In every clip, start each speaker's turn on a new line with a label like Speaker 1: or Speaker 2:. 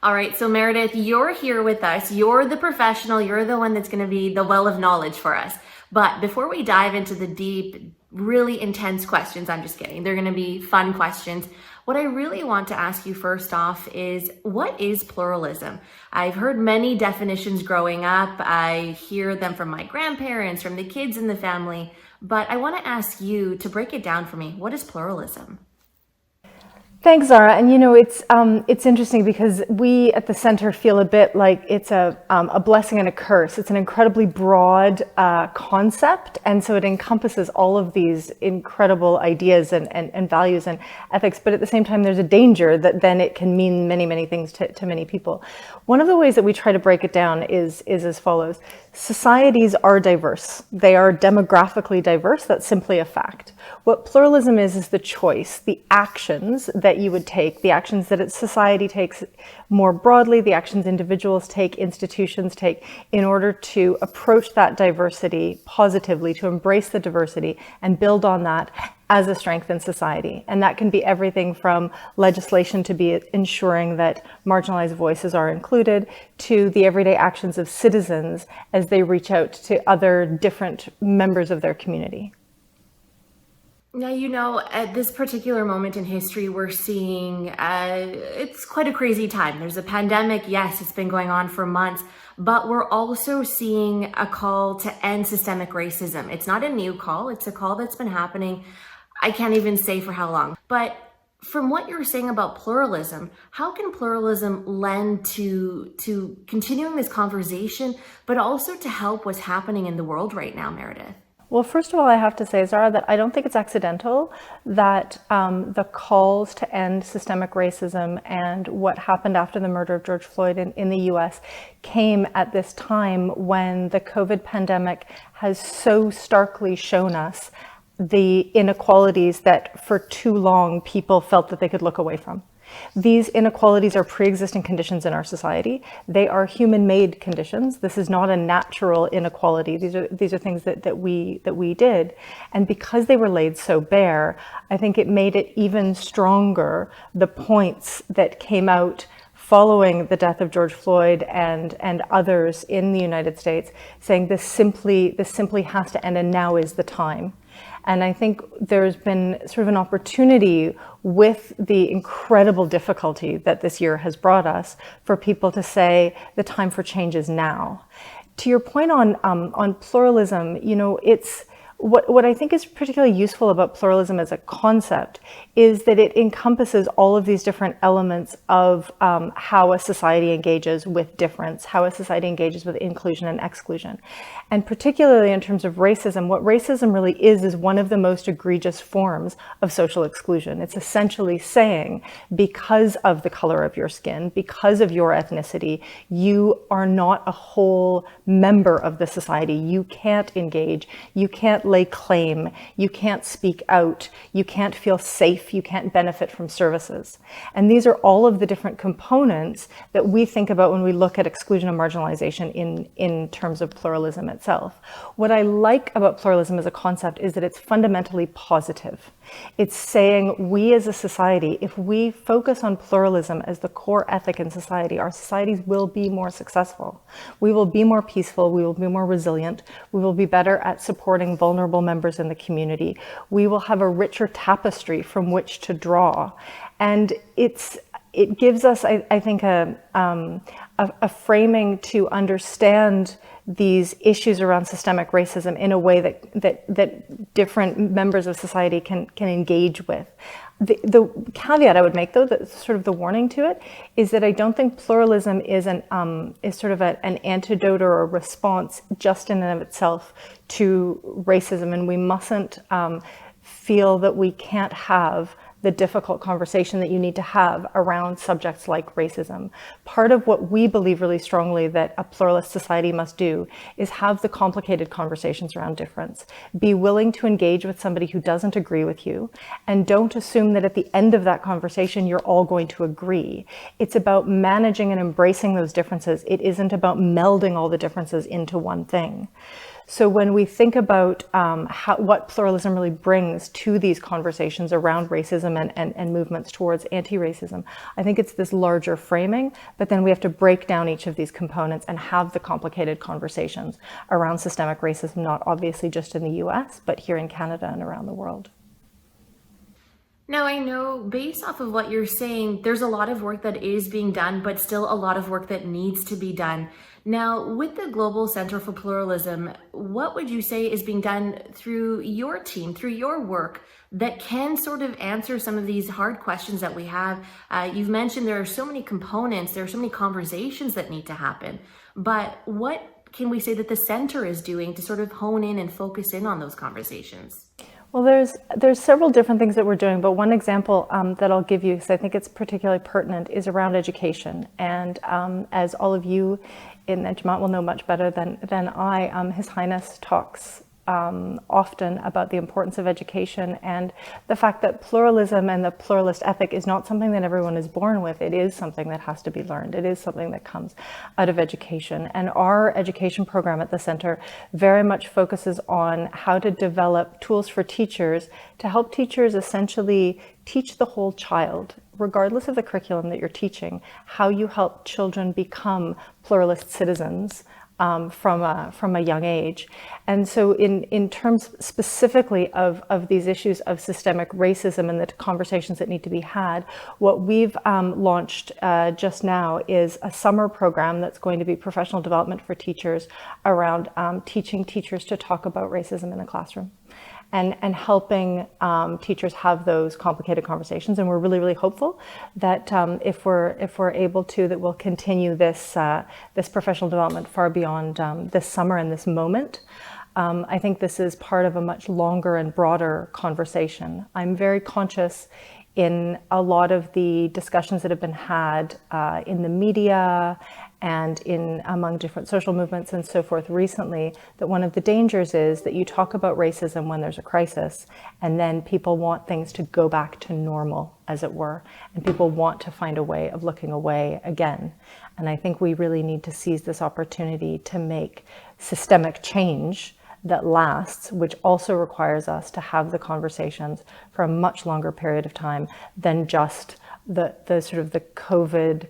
Speaker 1: All right, so Meredith, you're here with us. You're the professional. You're the one that's going to be the well of knowledge for us. But before we dive into the deep, really intense questions, I'm just kidding. They're going to be fun questions. What I really want to ask you first off is, what is pluralism? I've heard many definitions growing up. I hear them from my grandparents, from the kids in the family. But I want to ask you to break it down for me. What is pluralism?
Speaker 2: Thanks, Zara. And it's interesting because we at the center feel a bit like it's a blessing and a curse. It's an incredibly broad concept, and so it encompasses all of these incredible ideas and values and ethics. But at the same time, there's a danger that then it can mean many, many things to many people. One of the ways that we try to break it down is as follows. Societies are diverse. They are demographically diverse. That's simply a fact. What pluralism is the choice, the actions that you would take, the actions that society takes more broadly, the actions individuals take, institutions take, in order to approach that diversity positively, to embrace the diversity and build on that as a strength in society. And that can be everything from legislation to be ensuring that marginalized voices are included, to the everyday actions of citizens as they reach out to other different members of their community.
Speaker 1: Now, at this particular moment in history, we're seeing it's quite a crazy time. There's a pandemic. Yes, it's been going on for months, but we're also seeing a call to end systemic racism. It's not a new call. It's a call that's been happening. I can't even say for how long. But from what you're saying about pluralism, how can pluralism lend to continuing this conversation, but also to help what's happening in the world right now, Meredith?
Speaker 2: Well, first of all, I have to say, Zara, that I don't think it's accidental that the calls to end systemic racism and what happened after the murder of George Floyd in the US came at this time when the COVID pandemic has so starkly shown us the inequalities that for too long people felt that they could look away from. These inequalities are pre-existing conditions in our society. They are human-made conditions. This is not a natural inequality. These are things that we did. And because they were laid so bare, I think it made it even stronger, the points that came out following the death of George Floyd and others in the United States, saying this simply has to end, and now is the time. And I think there's been sort of an opportunity with the incredible difficulty that this year has brought us for people to say the time for change is now. To your point on pluralism, it's what I think is particularly useful about pluralism as a concept is that it encompasses all of these different elements of how a society engages with difference, how a society engages with inclusion and exclusion. And particularly in terms of racism, what racism really is one of the most egregious forms of social exclusion. It's essentially saying, because of the color of your skin, because of your ethnicity, you are not a whole member of the society. You can't engage, you can't lay claim, you can't speak out, you can't feel safe, you can't benefit from services. And these are all of the different components that we think about when we look at exclusion and marginalization in terms of pluralism itself. What I like about pluralism as a concept is that it's fundamentally positive. It's saying we as a society, if we focus on pluralism as the core ethic in society, our societies will be more successful. We will be more peaceful, we will be more resilient, we will be better at supporting vulnerable members in the community. We will have a richer tapestry from which to draw. And it gives us, I think, a framing to understand these issues around systemic racism in a way that different members of society can engage with. The caveat I would make, though, that's sort of the warning to it, is that I don't think pluralism is sort of an antidote or a response just in and of itself to racism, and we mustn't feel that we can't have the difficult conversation that you need to have around subjects like racism. Part of what we believe really strongly that a pluralist society must do is have the complicated conversations around difference. Be willing to engage with somebody who doesn't agree with you, and don't assume that at the end of that conversation you're all going to agree. It's about managing and embracing those differences. It isn't about melding all the differences into one thing. So when we think about what pluralism really brings to these conversations around racism and movements towards anti-racism, I think it's this larger framing, but then we have to break down each of these components and have the complicated conversations around systemic racism, not obviously just in the US, but here in Canada and around the world.
Speaker 1: Now, I know based off of what you're saying, there's a lot of work that is being done, but still a lot of work that needs to be done. Now, with the Global Center for Pluralism, what would you say is being done through your team, through your work, that can sort of answer some of these hard questions that we have? You've mentioned there are so many components, there are so many conversations that need to happen, but what can we say that the center is doing to sort of hone in and focus in on those conversations?
Speaker 2: Well, there's several different things that we're doing, but one example that I'll give you, because I think it's particularly pertinent, is around education. And as all of you in Jemont will know much better than I, His Highness talks often about the importance of education and the fact that pluralism and the pluralist ethic is not something that everyone is born with. It is something that has to be learned. It is something that comes out of education. And our education program at the center very much focuses on how to develop tools for teachers to help teachers essentially teach the whole child, regardless of the curriculum that you're teaching, how you help children become pluralist citizens from a young age. And so in terms specifically of these issues of systemic racism and the conversations that need to be had, what we've launched just now is a summer program that's going to be professional development for teachers around teaching teachers to talk about racism in the classroom. And helping teachers have those complicated conversations. And we're really, really hopeful that if we're able to, that we'll continue this professional development far beyond this summer and this moment. I think this is part of a much longer and broader conversation. I'm very conscious in a lot of the discussions that have been had in the media and among different social movements and so forth recently, that one of the dangers is that you talk about racism when there's a crisis, and then people want things to go back to normal, as it were, and people want to find a way of looking away again. And I think we really need to seize this opportunity to make systemic change that lasts, which also requires us to have the conversations for a much longer period of time than just the sort of the COVID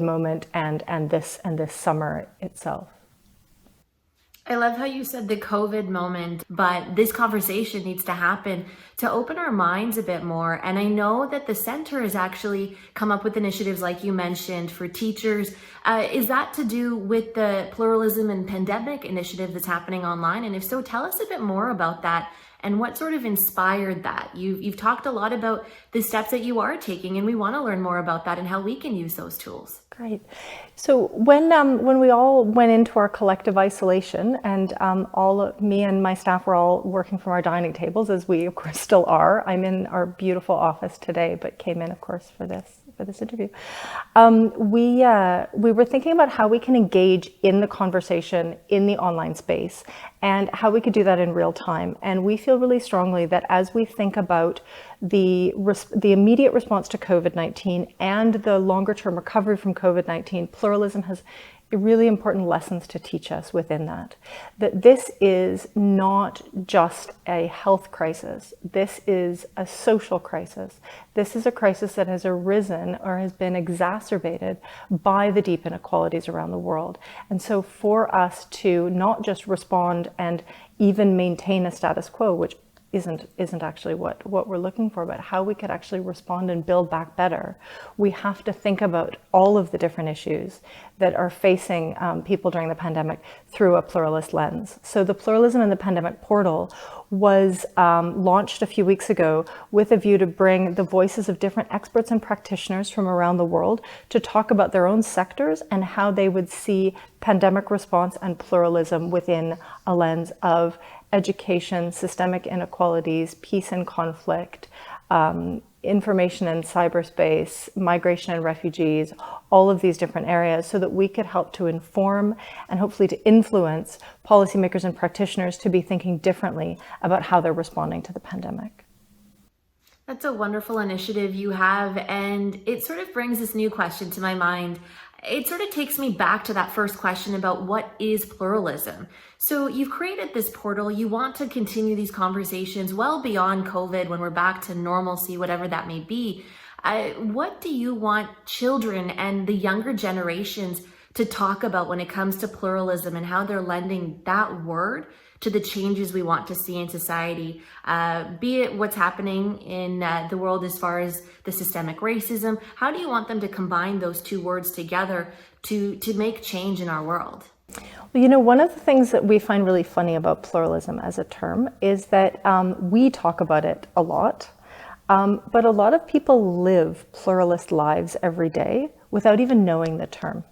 Speaker 2: moment and this summer itself.
Speaker 1: I love how you said the COVID moment, but this conversation needs to happen to open our minds a bit more. And I know that the center has actually come up with initiatives like you mentioned for teachers. Is that to do with the Pluralism and Pandemic initiative that's happening online? And if so, tell us a bit more about that and what sort of inspired that. You've talked a lot about the steps that you are taking, and we want to learn more about that and how we can use those tools.
Speaker 2: Great. So when we all went into our collective isolation, and me and my staff were all working from our dining tables, as we of course still are. I'm in our beautiful office today, but came in, of course, for this interview. We were thinking about how we can engage in the conversation in the online space and how we could do that in real time. And we feel really strongly that as we think about the immediate response to COVID-19 and the longer term recovery from COVID-19, pluralism has really important lessons to teach us within that. That this is not just a health crisis. This is a social crisis. This is a crisis that has arisen or has been exacerbated by the deep inequalities around the world. And so for us to not just respond and even maintain a status quo, which isn't actually what we're looking for, but how we could actually respond and build back better. We have to think about all of the different issues that are facing people during the pandemic through a pluralist lens. So the Pluralism in the Pandemic portal was launched a few weeks ago with a view to bring the voices of different experts and practitioners from around the world to talk about their own sectors and how they would see pandemic response and pluralism within a lens of education, systemic inequalities, peace and conflict, information and cyberspace, migration and refugees, all of these different areas, so that we could help to inform and hopefully to influence policymakers and practitioners to be thinking differently about how they're responding to the pandemic.
Speaker 1: That's a wonderful initiative you have, and it sort of brings this new question to my mind. it sort of takes me back to that first question about what is pluralism. So you've created this portal, you want to continue these conversations well beyond COVID when we're back to normalcy, whatever that may be. What do you want children and the younger generations to talk about when it comes to pluralism and how they're lending that word to the changes we want to see in society, be it what's happening in the world as far as the systemic racism? How do you want them to combine those two words together to make change in our world?
Speaker 2: Well, you know, one of the things that we find really funny about pluralism as a term is that we talk about it a lot, but a lot of people live pluralist lives every day without even knowing the term.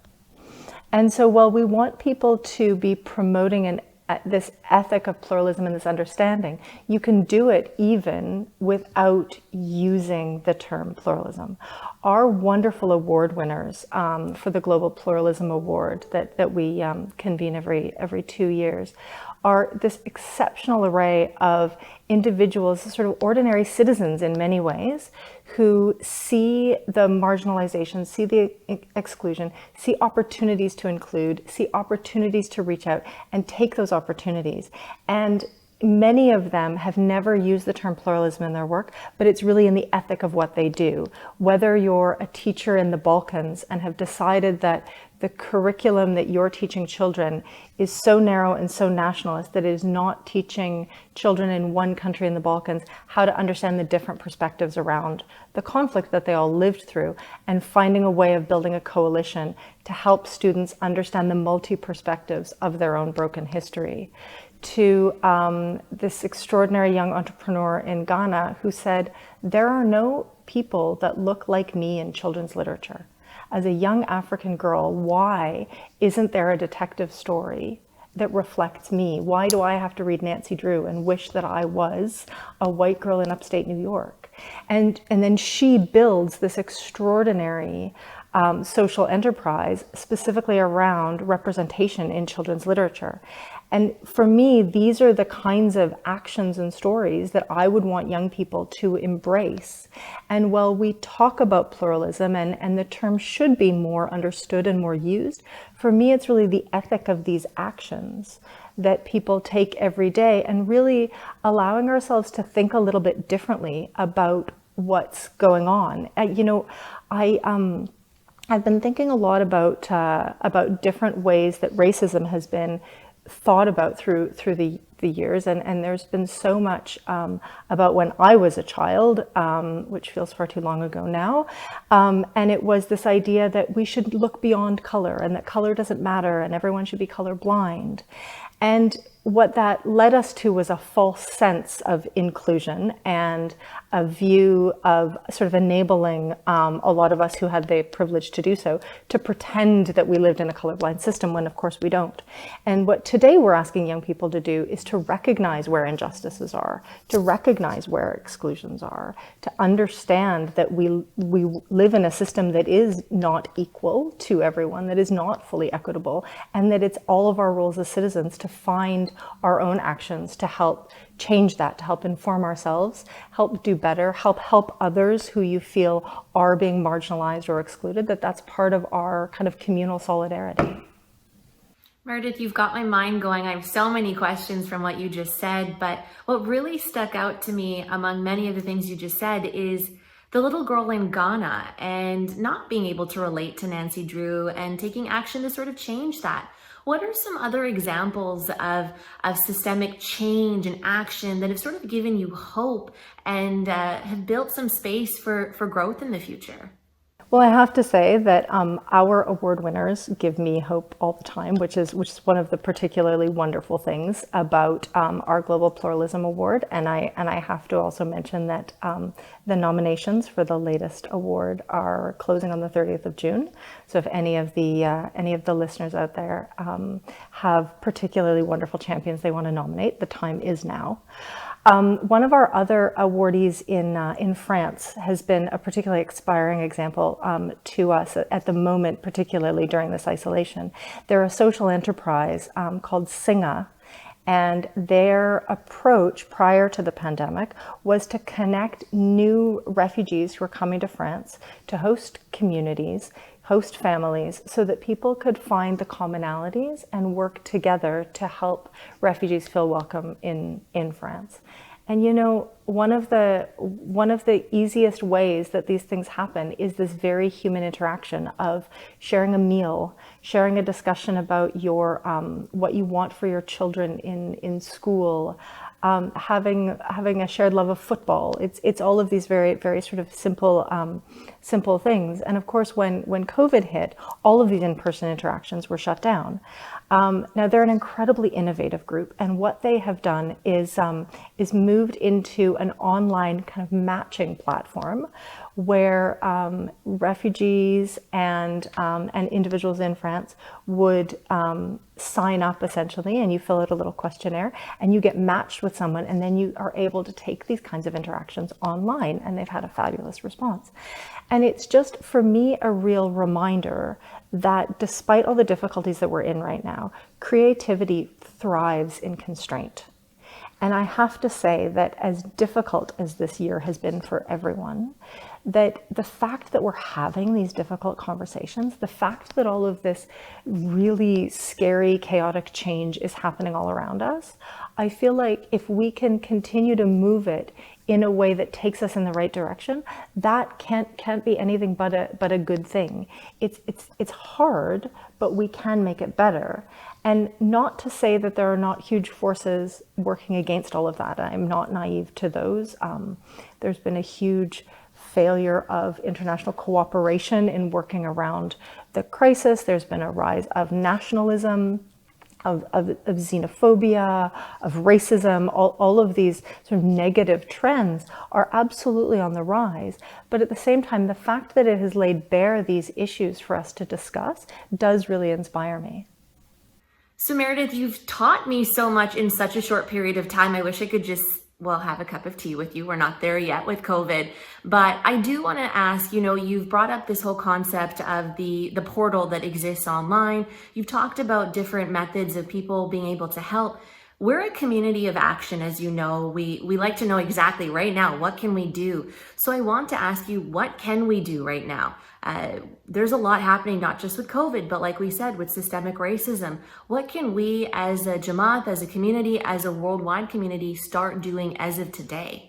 Speaker 2: And so while we want people to be promoting this ethic of pluralism and this understanding, you can do it even without using the term pluralism. Our wonderful award winners for the Global Pluralism Award that we convene every 2 years are this exceptional array of individuals, sort of ordinary citizens in many ways, who see the marginalization, see the exclusion, see opportunities to include, see opportunities to reach out and take those opportunities. And many of them have never used the term pluralism in their work, but it's really in the ethic of what they do. Whether you're a teacher in the Balkans and have decided that the curriculum that you're teaching children is so narrow and so nationalist that it is not teaching children in one country in the Balkans how to understand the different perspectives around the conflict that they all lived through, and finding a way of building a coalition to help students understand the multi-perspectives of their own broken history, to this extraordinary young entrepreneur in Ghana who said, there are no people that look like me in children's literature. As a young African girl, why isn't there a detective story that reflects me? Why do I have to read Nancy Drew and wish that I was a white girl in upstate New York? And then she builds this extraordinary social enterprise specifically around representation in children's literature. And for me, these are the kinds of actions and stories that I would want young people to embrace. And while we talk about pluralism and the term should be more understood and more used, for me, it's really the ethic of these actions that people take every day and really allowing ourselves to think a little bit differently about what's going on. I've been thinking a lot about different ways that racism has been thought about through the years, and there's been so much about when I was a child, which feels far too long ago now, and it was this idea that we should look beyond color and that color doesn't matter and everyone should be colorblind. And what that led us to was a false sense of inclusion and a view of sort of enabling a lot of us who had the privilege to do so to pretend that we lived in a colorblind system when of course we don't. And what today we're asking young people to do is to recognize where injustices are, to recognize where exclusions are, to understand that we live in a system that is not equal to everyone, that is not fully equitable, and that it's all of our roles as citizens to find our own actions to help change that, to help inform ourselves, help do better, help others who you feel are being marginalized or excluded, that's part of our kind of communal solidarity.
Speaker 1: Meredith, you've got my mind going. I have so many questions from what you just said, but what really stuck out to me among many of the things you just said is the little girl in Ghana and not being able to relate to Nancy Drew and taking action to sort of change that. What are some other examples of systemic change and action that have sort of given you hope and have built some space for growth in the future?
Speaker 2: Well, I have to say that our award winners give me hope all the time, which is one of the particularly wonderful things about our Global Pluralism Award. And I have to also mention that the nominations for the latest award are closing on the 30th of June. So if any of the listeners out there have particularly wonderful champions they want to nominate, the time is now. One of our other awardees in France has been a particularly inspiring example to us at the moment, particularly during this isolation. They're a social enterprise called Singa, and their approach prior to the pandemic was to connect new refugees who are coming to France to host communities, host families so that people could find the commonalities and work together to help refugees feel welcome in France. And you know, one of the easiest ways that these things happen is this very human interaction of sharing a meal, sharing a discussion about your what you want for your children in school, having a shared love of football. It's all of these very sort of simple things. And of course, when COVID hit, all of these in-person interactions were shut down. Now they're an incredibly innovative group, and what they have done is moved into an online kind of matching platform where refugees and individuals in France would sign up essentially, and you fill out a little questionnaire and you get matched with someone, and then you are able to take these kinds of interactions online, and they've had a fabulous response. And it's just, for me, a real reminder that despite all the difficulties that we're in right now, creativity thrives in constraint. And I have to say that as difficult as this year has been for everyone, that the fact that we're having these difficult conversations, the fact that all of this really scary, chaotic change is happening all around us, I feel like if we can continue to move it in a way that takes us in the right direction, that can't be anything but a good thing. It's hard, but we can make it better. And not to say that there are not huge forces working against all of that. I'm not naive to those. There's been a huge failure of international cooperation in working around the crisis. There's been a rise of nationalism, of xenophobia, of racism. All of these sort of negative trends are absolutely on the rise. But at the same time, the fact that it has laid bare these issues for us to discuss does really inspire me.
Speaker 1: So Meredith, you've taught me so much in such a short period of time. I wish I could just, have a cup of tea with you. We're not there yet with COVID, but I do want to ask, you've brought up this whole concept of the portal that exists online. You've talked about different methods of people being able to help. We're a community of action, as you know. We like to know exactly right now, what can we do? So I want to ask you, what can we do right now? There's a lot happening, not just with COVID, but like we said, with systemic racism. What can we as a Jamaat, as a community, as a worldwide community start doing as of today?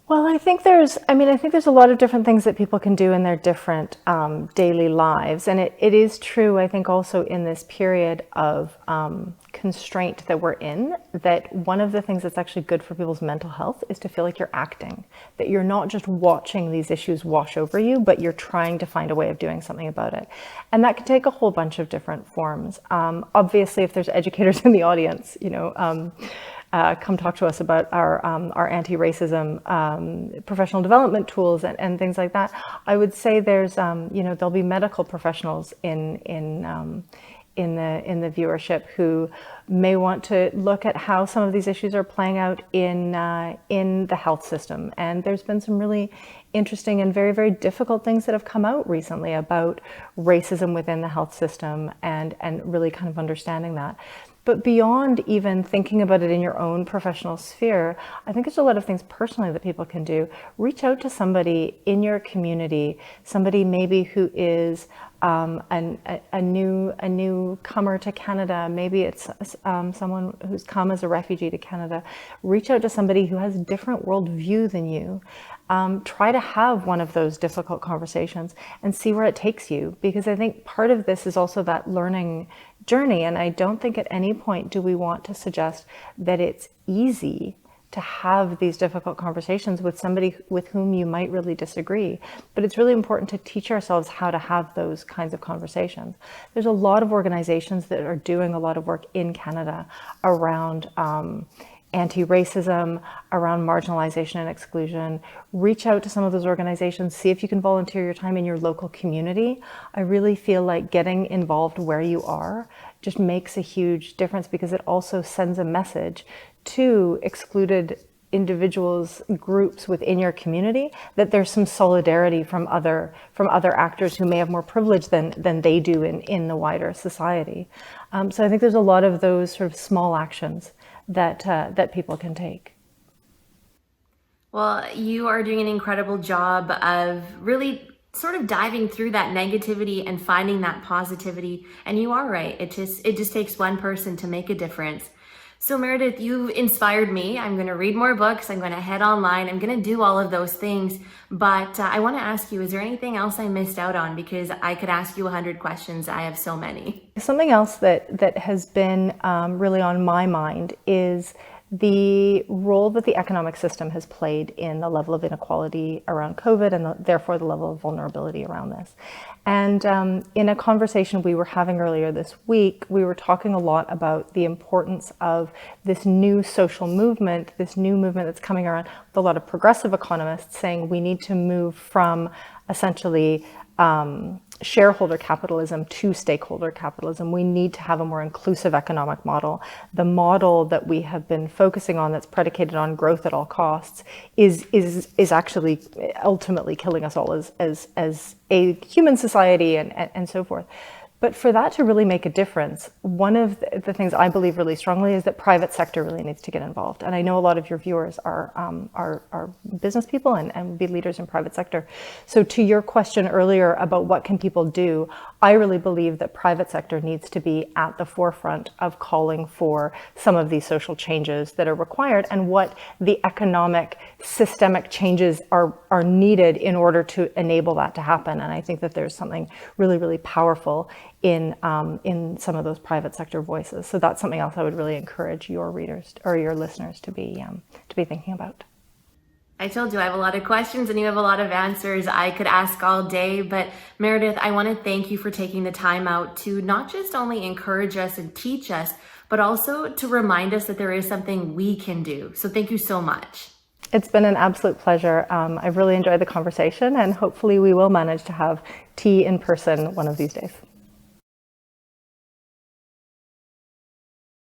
Speaker 2: Well, I think there's a lot of different things that people can do in their different daily lives. And it is true, I think, also in this period of constraint that we're in, that one of the things that's actually good for people's mental health is to feel like you're acting, that you're not just watching these issues wash over you, but you're trying to find a way of doing something about it. And that can take a whole bunch of different forms. Obviously, if there's educators in the audience, come talk to us about our anti-racism professional development tools and things like that. I would say there's there'll be medical professionals in the viewership who may want to look at how some of these issues are playing out in the health system. And there's been some really interesting and very, very difficult things that have come out recently about racism within the health system and really kind of understanding that. But beyond even thinking about it in your own professional sphere, I think there's a lot of things personally that people can do. Reach out to somebody in your community, somebody maybe who is a newcomer to Canada. Maybe it's someone who's come as a refugee to Canada. Reach out to somebody who has a different worldview than you. Try to have one of those difficult conversations and see where it takes you, because I think part of this is also that learning journey. And I don't think at any point do we want to suggest that it's easy to have these difficult conversations with somebody with whom you might really disagree. But it's really important to teach ourselves how to have those kinds of conversations. There's a lot of organizations that are doing a lot of work in Canada around anti-racism, around marginalization and exclusion. Reach out to some of those organizations, see if you can volunteer your time in your local community. I really feel like getting involved where you are just makes a huge difference, because it also sends a message to excluded individuals, groups within your community, that there's some solidarity from other actors who may have more privilege than they do in the wider society. So I think there's a lot of those sort of small actions that people can take.
Speaker 1: Well, you are doing an incredible job of really sort of diving through that negativity and finding that positivity. And you are right. It just takes one person to make a difference. So Meredith, you've inspired me. I'm going to read more books. I'm going to head online. I'm going to do all of those things. But I want to ask you, is there anything else I missed out on? Because I could ask you 100 questions. I have so many.
Speaker 2: Something else that has been really on my mind is the role that the economic system has played in the level of inequality around COVID and therefore the level of vulnerability around this. And in a conversation we were having earlier this week, we were talking a lot about the importance of this new social movement, this new movement that's coming around with a lot of progressive economists saying we need to move from essentially shareholder capitalism to stakeholder capitalism. We need to have a more inclusive economic model. The model that we have been focusing on that's predicated on growth at all costs is actually ultimately killing us all as a human society and so forth. But for that to really make a difference, one of the things I believe really strongly is that private sector really needs to get involved. And I know a lot of your viewers are business people and be leaders in private sector. So to your question earlier about what can people do, I really believe that private sector needs to be at the forefront of calling for some of these social changes that are required and what the economic systemic changes are needed in order to enable that to happen. And I think that there's something really, really powerful in some of those private sector voices. So that's something else I would really encourage your readers or your listeners to be thinking about.
Speaker 1: I told you I have a lot of questions and you have a lot of answers. I could ask all day, but Meredith, I want to thank you for taking the time out to not just only encourage us and teach us, but also to remind us that there is something we can do. So thank you so much.
Speaker 2: It's been an absolute pleasure. I've really enjoyed the conversation and hopefully we will manage to have tea in person one of these days.